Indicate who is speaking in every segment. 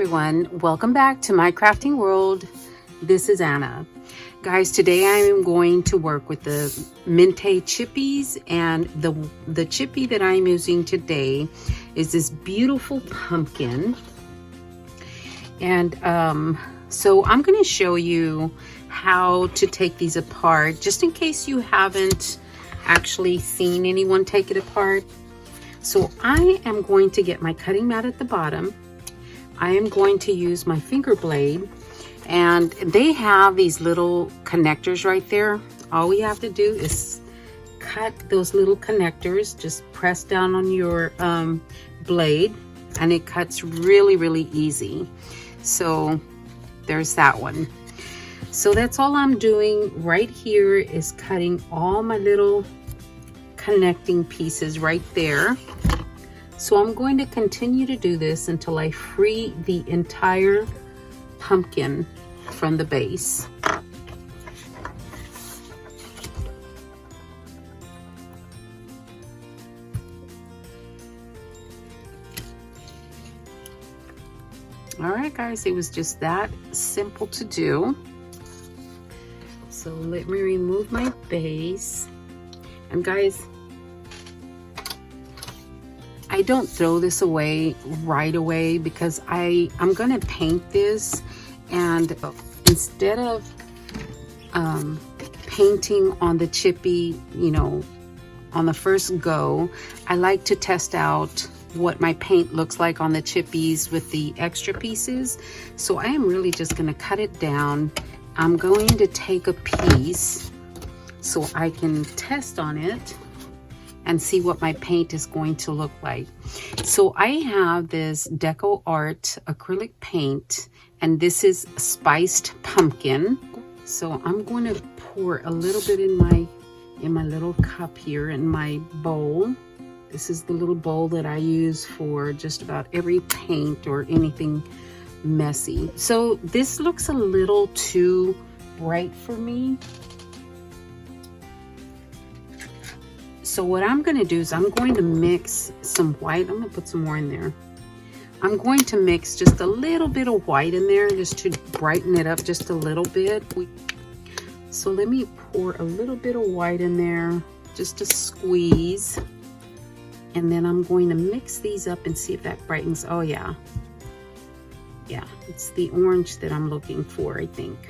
Speaker 1: everyone, welcome back to my crafting world. This is Anna. Guys, today I am going to work with the Mente chippies, and the chippy that I'm using today is this beautiful pumpkin. And so I'm going to show you how to take these apart, just in case you haven't actually seen anyone take it apart. So I am going to get my cutting mat at the bottom. I am going to use my finger blade, and they have these little connectors right there. All we have to do is cut those little connectors. Just press down on your blade and it cuts really easy. So there's that one. So that's all I'm doing right here, is cutting all my little connecting pieces right there. So I'm going to continue to do this until I free the entire pumpkin from the base. All right, guys, it was just that simple to do. So let me remove my base. And guys, I don't throw this away right away, because I'm gonna paint this, and instead of painting on the chippy, you know, on the first go, I like to test out what my paint looks like on the chippies with the extra pieces. So I am really just gonna cut it down. I'm going to take a piece so I can test on it and see what my paint is going to look like. So I have this Deco Art acrylic paint, and this is spiced pumpkin. So I'm going to pour a little bit in my little cup here in my bowl. This is the little bowl that I use for just about every paint or anything messy. So this looks a little too bright for me. So what I'm going to do is I'm going to mix some white. I'm going to put some more in there. I'm going to mix just a little bit of white in there, just to brighten it up just a little bit. So let me pour a little bit of white in there, just to squeeze. And then I'm going to mix these up and see if that brightens. Oh yeah. Yeah, it's the orange that I'm looking for, I think.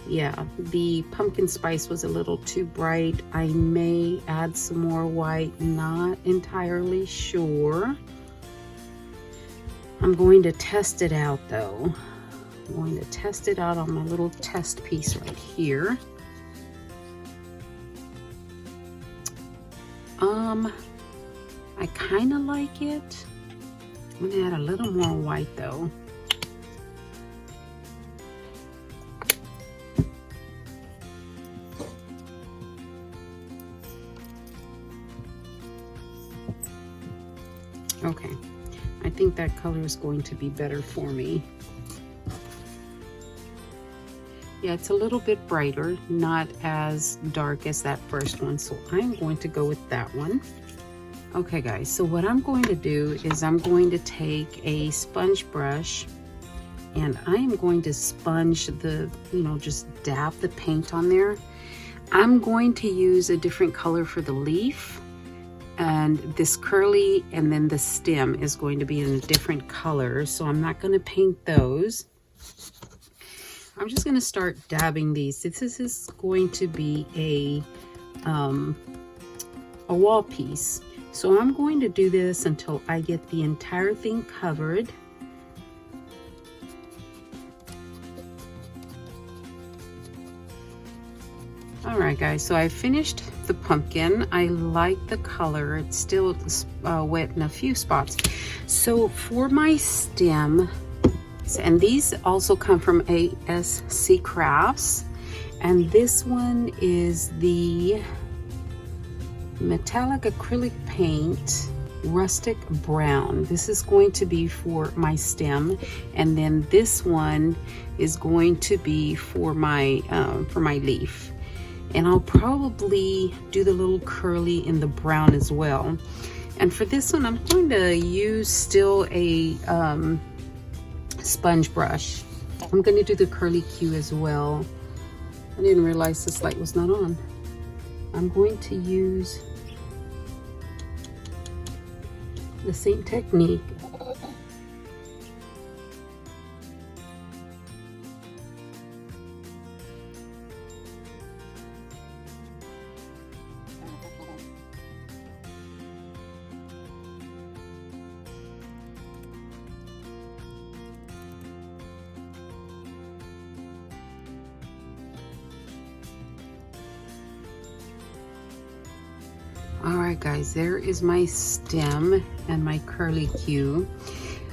Speaker 1: Yeah, the pumpkin spice was a little too bright. I may add some more white, not entirely sure. I'm going to test it out though. I'm going to test it out on my little test piece right here. I kind of like it. I'm gonna add a little more white though. Okay, I think that color is going to be better for me. Yeah, it's a little bit brighter, not as dark as that first one, so I'm going to go with that one. Okay guys, so what I'm going to do is I'm going to take a sponge brush, and I am going to sponge the, you know, just dab the paint on there. I'm going to use a different color for the leaf, and this curly, and then the stem is going to be in a different color, so I'm not going to paint those. I'm just going to start dabbing these. This is going to be a wall piece. So I'm going to do this until I get the entire thing covered. All right guys, so I finished the pumpkin. I like the color. It's still wet in a few spots. So for my stem, and these also come from ASC Crafts, and this one is the metallic acrylic paint rustic brown. This is going to be for my stem, and then this one is going to be for my leaf. And I'll probably do the little curly in the brown as well. And for this one, I'm going to use still a sponge brush. I'm going to do the curly Q as well. I didn't realize this light was not on. I'm going to use the same technique. All right guys, there is my stem and my curly Q.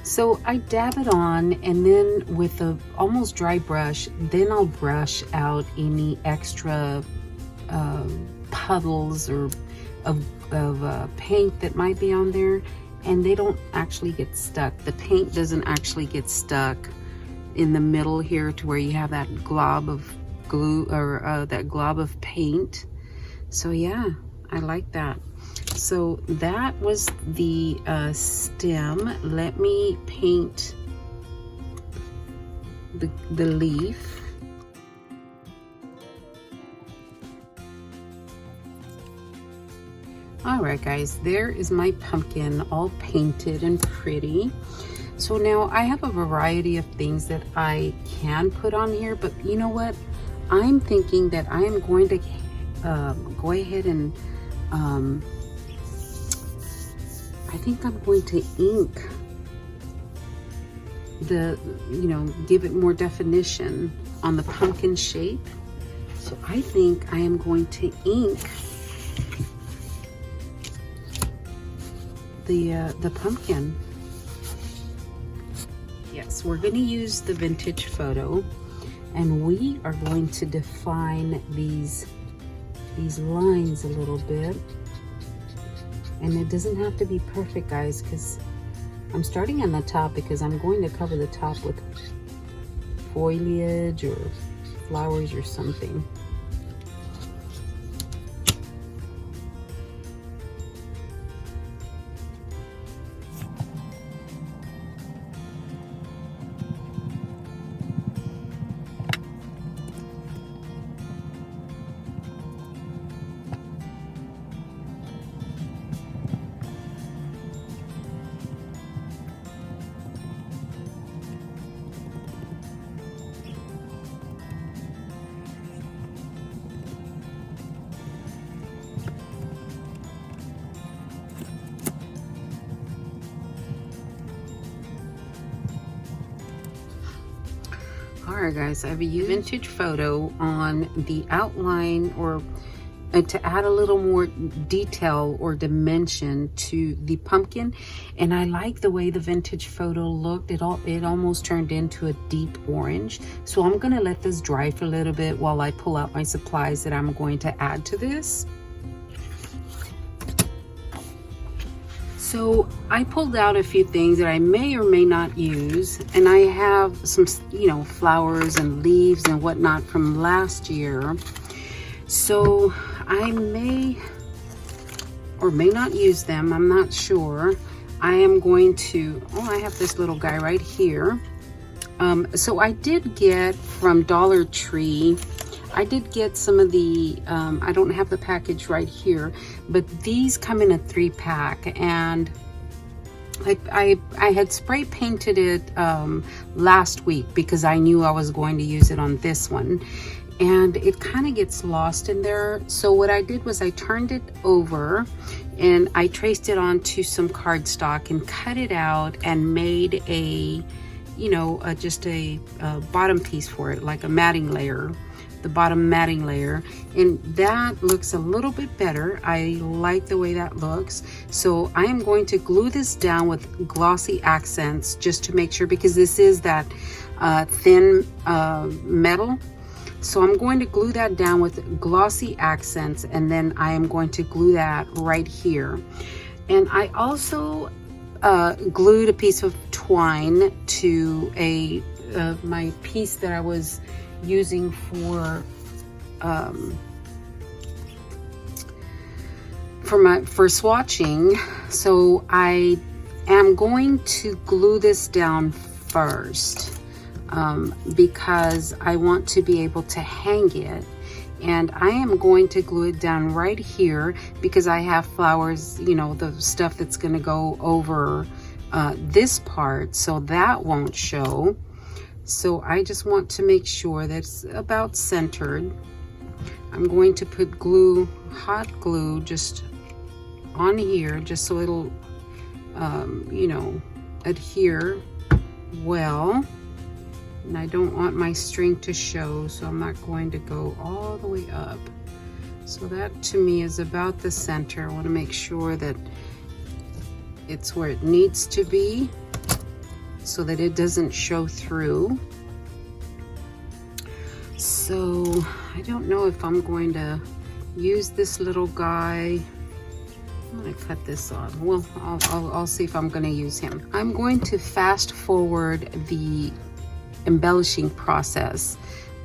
Speaker 1: So I dab it on, and then with a almost dry brush, then I'll brush out any extra puddles or of paint that might be on there, and they don't actually get stuck. The paint doesn't actually get stuck in the middle here to where you have that glob of glue or that glob of paint. So yeah, I like that. So that was the stem. Let me paint the leaf. All right guys, there is my pumpkin all painted and pretty. So now I have a variety of things that I can put on here, but you know what? I'm thinking that I am going to go ahead and I think I'm going to ink give it more definition on the pumpkin shape. So I think I am going to ink the pumpkin. Yes, we're going to use the vintage photo, and we are going to define these lines a little bit. And it doesn't have to be perfect, guys, because I'm starting on the top because I'm going to cover the top with foliage or flowers or something. Alright guys, I've used vintage photo on the outline or to add a little more detail or dimension to the pumpkin, and I like the way the vintage photo looked. It almost turned into a deep orange. So I'm gonna let this dry for a little bit while I pull out my supplies that I'm going to add to this. So I pulled out a few things that I may or may not use, and I have some, flowers and leaves and whatnot from last year. So I may or may not use them, I'm not sure. I am going to, I have this little guy right here. So I did get from Dollar Tree, I did get some of the, I don't have the package right here, but these come in a 3-pack, and I had spray painted it last week because I knew I was going to use it on this one, and it kind of gets lost in there. So what I did was I turned it over and I traced it onto some cardstock and cut it out and made a, just a bottom piece for it, like a matting layer. The bottom matting layer, and that looks a little bit better. I like the way that looks. So I am going to glue this down with glossy accents just to make sure, because this is that thin metal. So I'm going to glue that down with glossy accents, and then I am going to glue that right here. And I also glued a piece of twine to my piece that I was using for swatching. So I am going to glue this down first because I want to be able to hang it. And I am going to glue it down right here because I have flowers, you know, the stuff that's going to go over this part, so that won't show. So I just want to make sure that's about centered. I'm going to put glue, hot glue, just on here, just so it'll, you know, adhere well. And I don't want my string to show, so I'm not going to go all the way up. So that to me is about the center. I want to make sure that it's where it needs to be so that it doesn't show through. So I don't know if I'm going to use this little guy. I'm going to cut this off. Well, I'll see if I'm going to use him. I'm going to fast forward the embellishing process,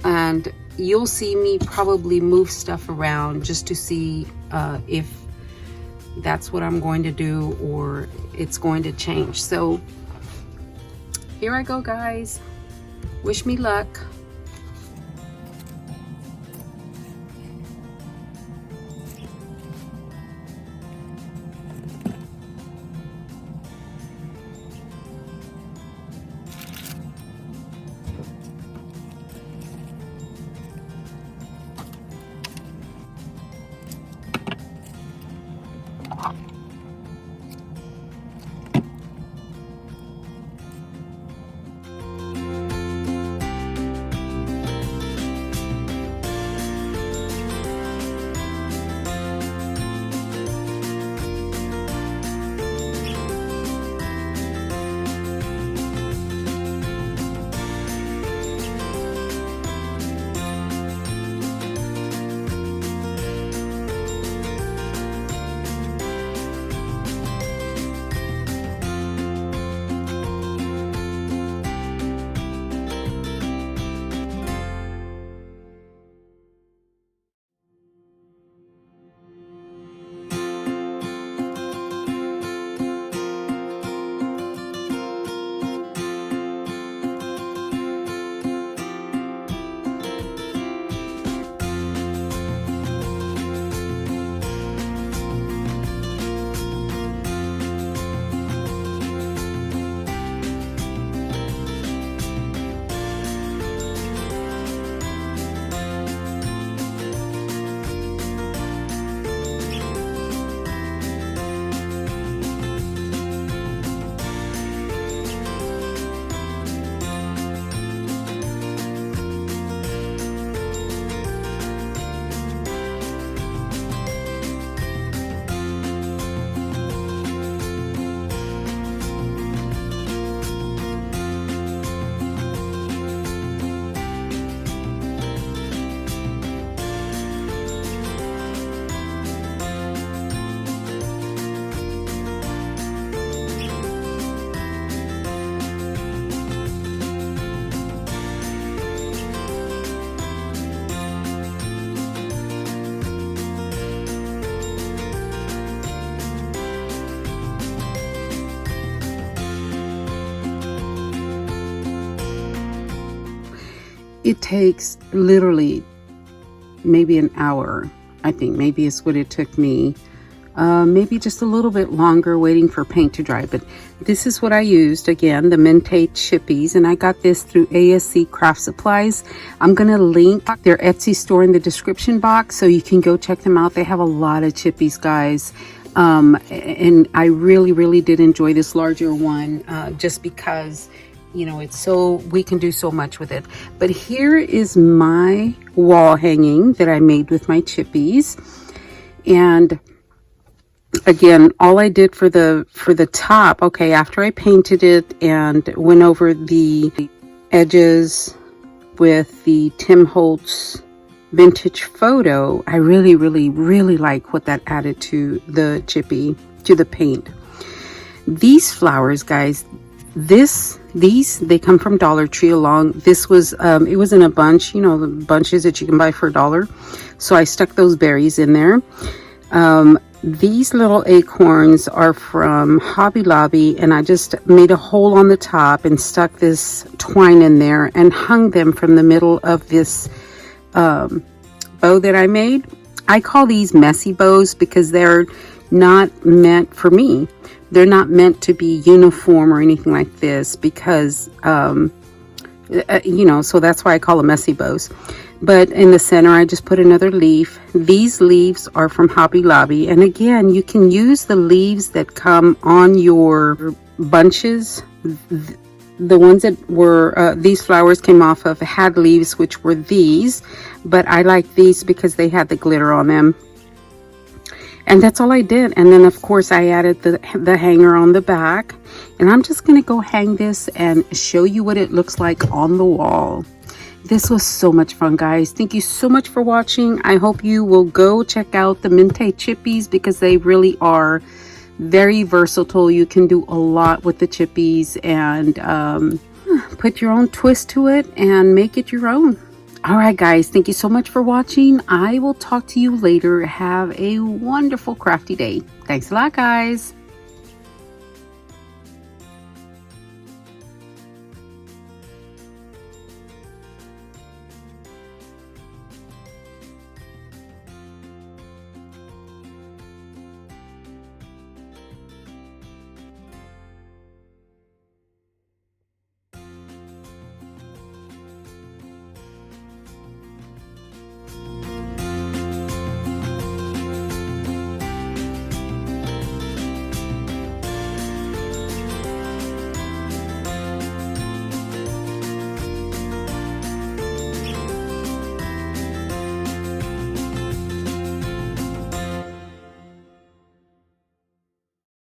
Speaker 1: and you'll see me probably move stuff around just to see if that's what I'm going to do or it's going to change. So here I go, guys. Wish me luck. It takes literally maybe an hour. I think maybe it's what it took me. Maybe just a little bit longer waiting for paint to dry. But this is what I used. Again, the Mente Chippies. And I got this through ASC Craft Supplies. I'm going to link their Etsy store in the description box so you can go check them out. They have a lot of chippies, guys. And I really did enjoy this larger one just because, you know, it's so, we can do so much with it. But here is my wall hanging that I made with my chippies. And again, all I did for the top, okay, after I painted it and went over the edges with the Tim Holtz vintage photo, I really like what that added to the chippy, to the paint. These flowers, guys, these they come from Dollar Tree. Along this was it was in a bunch, you know, the bunches that you can buy for $1. So I stuck those berries in there. These little acorns are from Hobby Lobby, and I just made a hole on the top and stuck this twine in there and hung them from the middle of this bow that I made. I call these messy bows because they're not meant for me. They're not meant to be uniform or anything like this because, you know, so that's why I call them messy bows. But in the center, I just put another leaf. These leaves are from Hobby Lobby. And again, you can use the leaves that come on your bunches. The ones that were, these flowers came off of had leaves, which were these. But I like these because they had the glitter on them. And that's all I did. And then, of course, I added the hanger on the back. And I'm just going to go hang this and show you what it looks like on the wall. This was so much fun, guys. Thank you so much for watching. I hope you will go check out the Mente chippies because they really are very versatile. You can do a lot with the chippies and put your own twist to it and make it your own. All right, guys. Thank you so much for watching. I will talk to you later. Have a wonderful crafty day. Thanks a lot, guys.